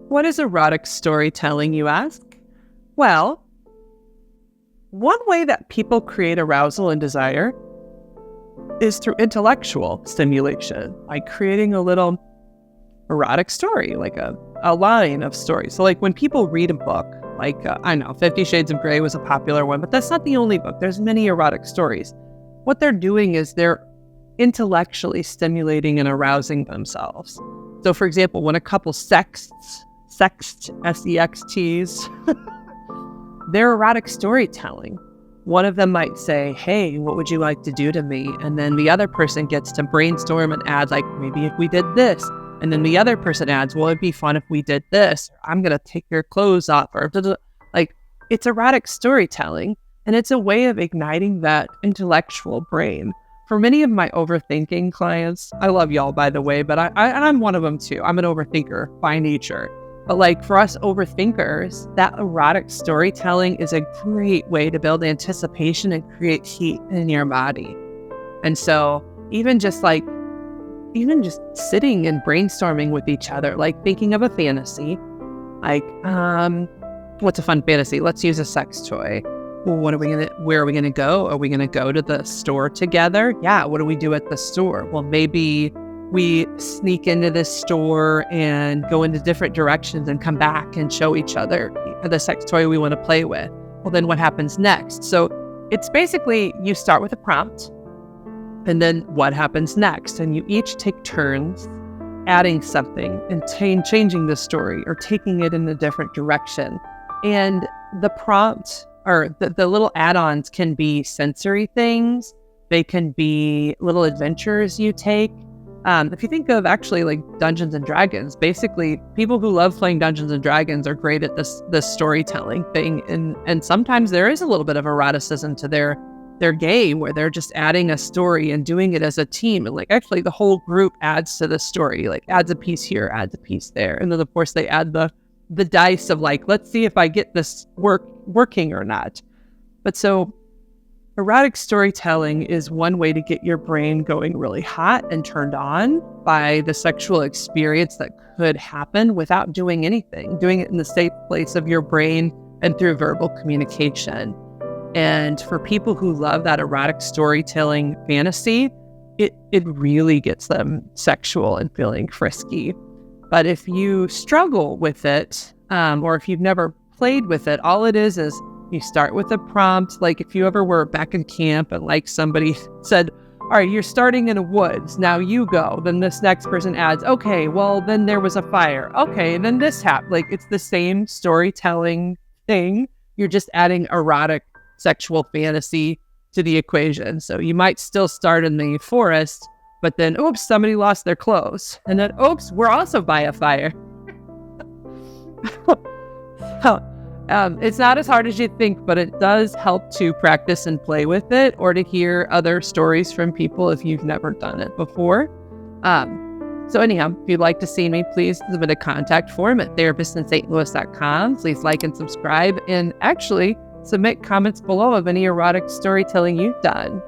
What is erotic storytelling, you ask? Well, one way that people create arousal and desire is through intellectual stimulation, like creating a little erotic story, like a line of stories. So like when people read a book, like, I know 50 Shades of Grey was a popular one, but that's not the only book. There's many erotic stories. What they're doing is they're intellectually stimulating and arousing themselves. So for example, when a couple sexts, S-E-X-Ts, they're erotic storytelling. One of them might say, hey, what would you like to do to me? And then the other person gets to brainstorm and add, like, maybe if we did this. And then the other person adds, well, it'd be fun if we did this. I'm going to take your clothes off. Or like, it's erotic storytelling. And it's a way of igniting that intellectual brain. For many of my overthinking clients, I love y'all, by the way, but I'm one of them too. I'm an overthinker by nature. But like for us overthinkers, that erotic storytelling is a great way to build anticipation and create heat in your body. And so even just sitting and brainstorming with each other, like thinking of a fantasy, like, what's a fun fantasy? Let's use a sex toy. Well, where are we gonna go? Are we gonna go to the store together? Yeah, what do we do at the store? Well, maybe we sneak into this store and go into different directions and come back and show each other the sex toy we want to play with. Well, then what happens next? So it's basically you start with a prompt and then what happens next? And you each take turns adding something and changing the story or taking it in a different direction. And the prompt or the little add-ons can be sensory things. They can be little adventures you take. If you think of actually like Dungeons and Dragons, basically people who love playing Dungeons and Dragons are great at this storytelling thing. And sometimes there is a little bit of eroticism to their game where they're just adding a story and doing it as a team. And like actually the whole group adds to the story, like adds a piece here, adds a piece there. And then of course they add the dice of like, let's see if I get this working or not. But so erotic storytelling is one way to get your brain going really hot and turned on by the sexual experience that could happen without doing anything, doing it in the safe place of your brain and through verbal communication. And for people who love that erotic storytelling fantasy, it really gets them sexual and feeling frisky. But if you struggle with it, or if you've never played with it, all it is you start with a prompt. Like if you ever were back in camp and like somebody said, all right, you're starting in a woods, now you go. Then this next person adds, okay, well, then there was a fire. Okay, and then this happened. Like it's the same storytelling thing. You're just adding erotic sexual fantasy to the equation. So you might still start in the forest, but then, oops, somebody lost their clothes. And then, oops, we're also by a fire. It's not as hard as you think, but it does help to practice and play with it or to hear other stories from people if you've never done it before. So anyhow, if you'd like to see me, please submit a contact form at therapistintlouis.com. Please like and subscribe and actually submit comments below of any erotic storytelling you've done.